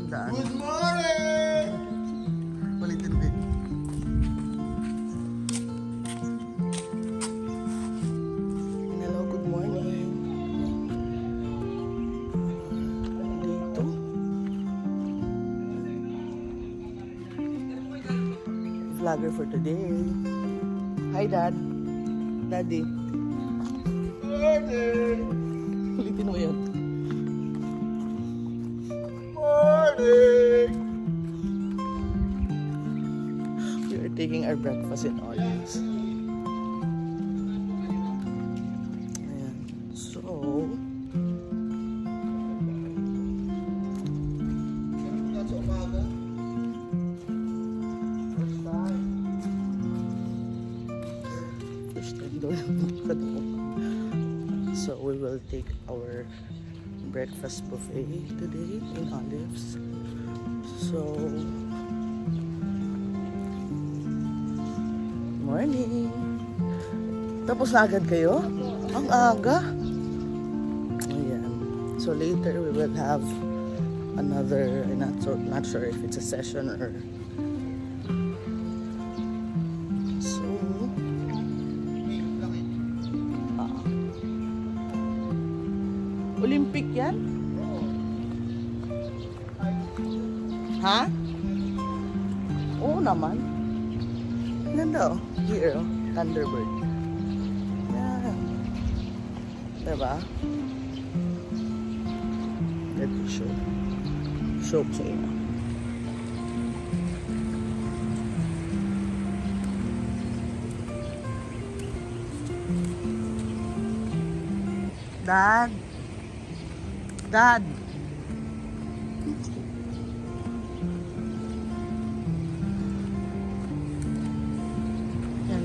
daan. Good morning! Palitin din. Hello, good morning. Dito. Vlogger for today. Hi, Dad. Daddy. Morning! Ulitin mo yan. Morning! We are taking our breakfast in Olives. Ayan. So, first time daw yung so we will take our breakfast buffet today in Olives. So, morning! Tapos na agad kayo? Ang aga! Ayan. So later we will have another, I'm not sure if it's a session or so. Olympic yan? Ha? Oo naman. Ganda oh. Here oh. Thunderbird. Yan. Diba? Let me show ko sa inyo. Dad. Dad.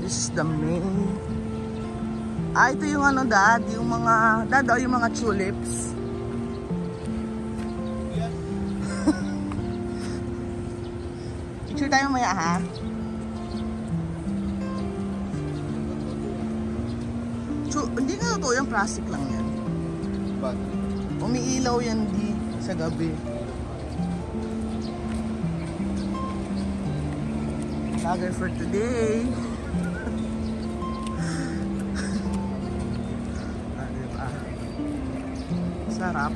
This is the main. Ito yung ano, Dad, yung mga, Dad, yung mga tulips. Picture tayo mamaya, ha? Hindi na totoo yung plastic lang yan. But, umiilaw yan di sa gabi. Vlogger for today. Sarap.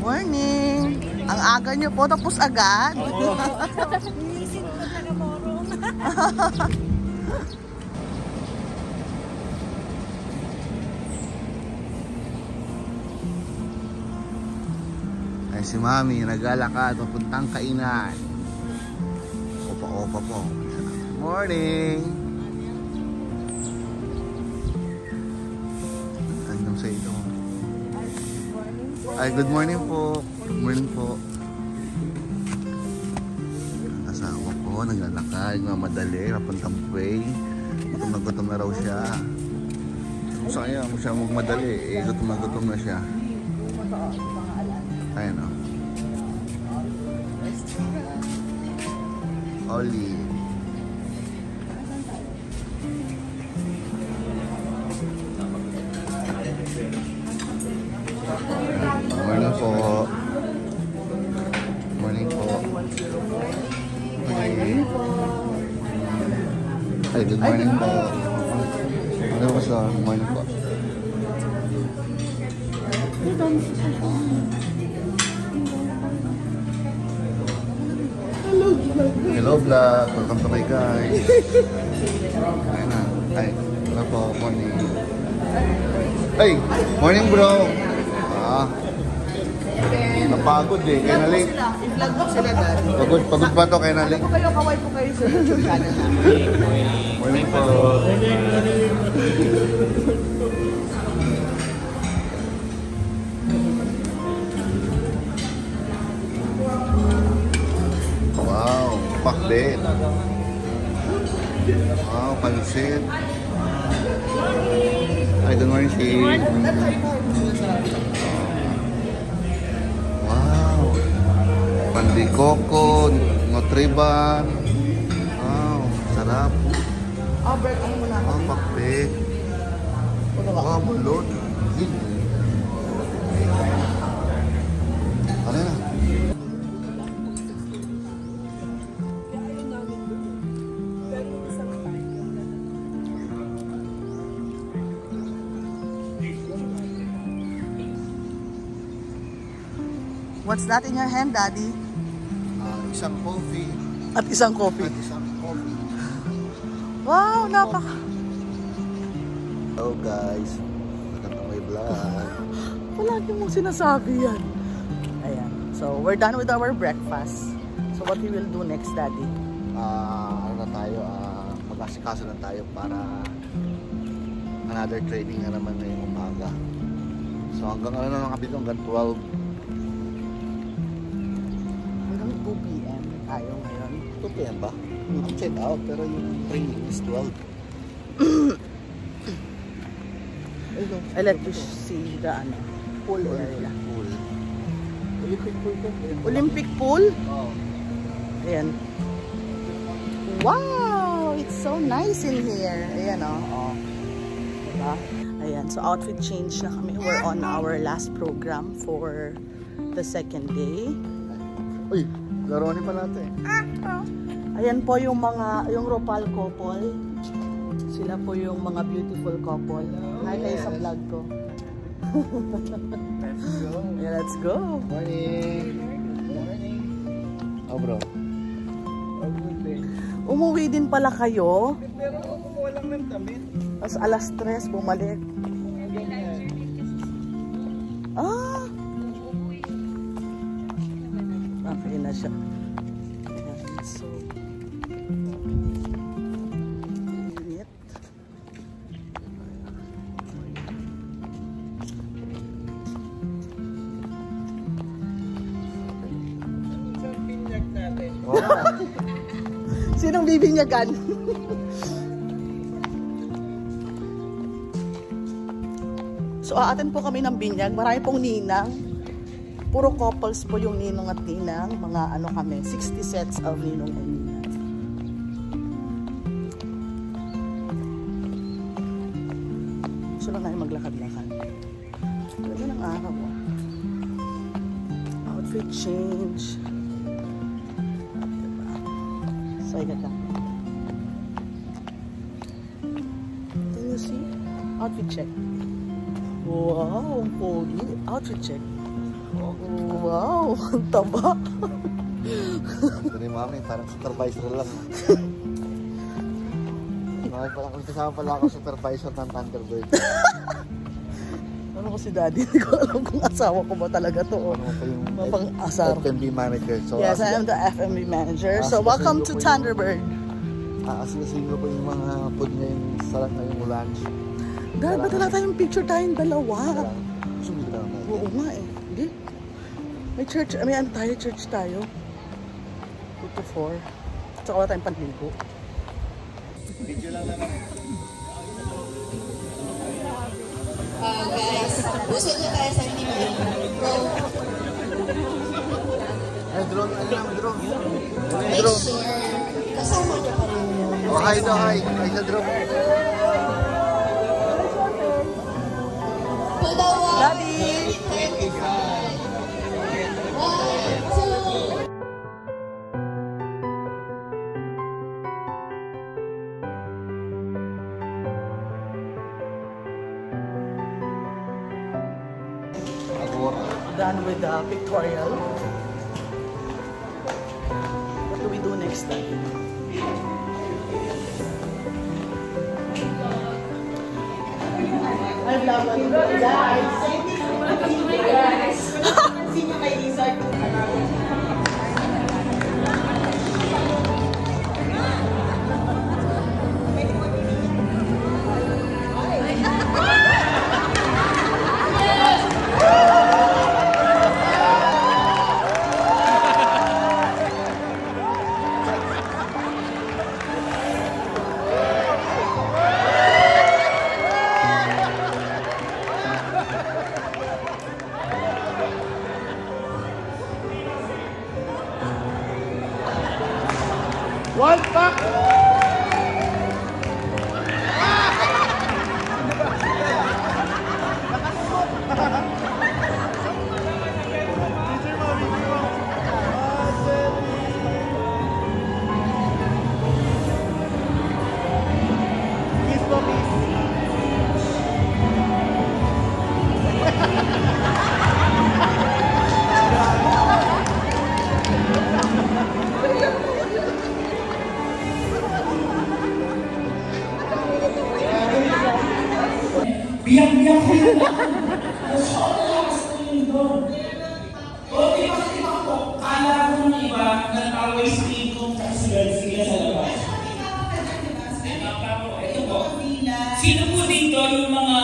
Morning! Ang aga nyo po, tapos agad. Iisip ko na kamorong. ay si Mami, naglalakad, papuntang kainan. Opa-opa po. Morning! Andong sa ito. Ay, good morning po. Good morning po. Ang asawa ko, naglalakad, mamadali, papuntang way. Gutom na raw siya. Sayang mo siya magmadali, gutom na siya. Ayun o. Oli. Morning po. Morning po. Ay, good morning po. Ano ba sa morning po? Hello vlog, welcome to my guys. Ayun na, ay, wala po, morning. Ay, morning bro. Napagod eh, kaya na late. I-vlog mo sila, Dad. Pagod pa to, kaya na late. Ano po kayo, kaway po kayo sa YouTube channel namin. Morning po. Wow, pakbet. Wow, pansit. Ay, good morning, Steve. Wow. Pandikoko, Nutriban. Wow, sarap. Break, ano muna? Wow, pakbet. Wow, bulot. What's that in your hand, Daddy? Isang coffee. At isang coffee. Wow, napaka... Hello guys. Welcome to my vlog. Palagi mong sinasabi yan. Ayan. So, we're done with our breakfast. So, what we will do next, Daddy? Ano na tayo? Mag-asikaso lang tayo para another training na naman ngayong umaga. So, hanggang ano na nakabit hanggang 12. Hanggang 2 p.m. tayo ngayon. 2 p.m. ba? I'm check out pero yung training is 12. I let you see the pool area. Pool. Olympic pool ko. Olympic pool? Oo. Ayan. Wow! It's so nice in here. Ayan o. Oh. Diba? Ayan. So outfit change na kami. We're on our last program for the second day. Uy! Laro ni pala ito eh. Ayan po yung Ropal couple. Sila po yung mga beautiful couple. Hi kayo sa vlog ko. Let's go. Yeah, let's go. Morning. Morning. Oh bro. Umuwi din pala kayo. Pero kumuha lang ng damit. Tapos alas 3 bumalik. Ah! Okay na siya. Ayan, so init. Sinong bibinyagan? So aatin po kami ng binyag. Marami pong ninang. Puro couples po yung ninong at ninang. Mga ano kami, 60 sets of ninong and ninang. Gusto lang namin maglakad-lakad. Ganda ng araw. Outfit change. So, can you see? Outfit check. Wow, ang pogi. Outfit check. Wow, ang taba. Ito ni mami, parang supervisor lang. Kasama pala ako supervisor ng Thunderbird. Ano ko si Daddy? Hindi ko alam kung asawa ko ba talaga to. Ano pa yung Mapang-asar. FMB manager. So, Yes, I am the FMB manager. So, welcome to Thunderbird. Aasigasin ko po yung mga food ngayong sarap na yung lunch. Dad, ba't wala tayong picture tayong dalawa? Sumili lang natin. Oo nga eh. Hindi. May church, may ano tayo, church tayo. 2 to 4. Tsaka wala tayong panligo. Video lang naman. Guys, gusto nyo tayo sa team Pro. Ay, drone. Ano lang, drone? Make sure kasama nyo pa rin yun. Oh, hi daw, hi. Hi sa drone. To the one, Daddy! 25. 1, 2. Done with the pictorial. What do we do next time? I love you guys. See you ladies. Biyak-biyak ko yun. Sobrang lakas ko yun doon. O, di ba kasi ako, kala ko ng iba, nag-away screen kong kasigal sila sa labas. Ito po. Sino po dito yung mga...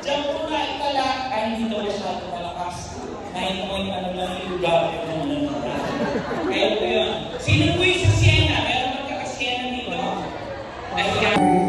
Diyan po na itala, ay hindi daw masyado malakas. Kahit mo yung ano lang yung lugar, Kaya po yun. Sino po yung sa Siena? Meron magkakasiena dito? Ay,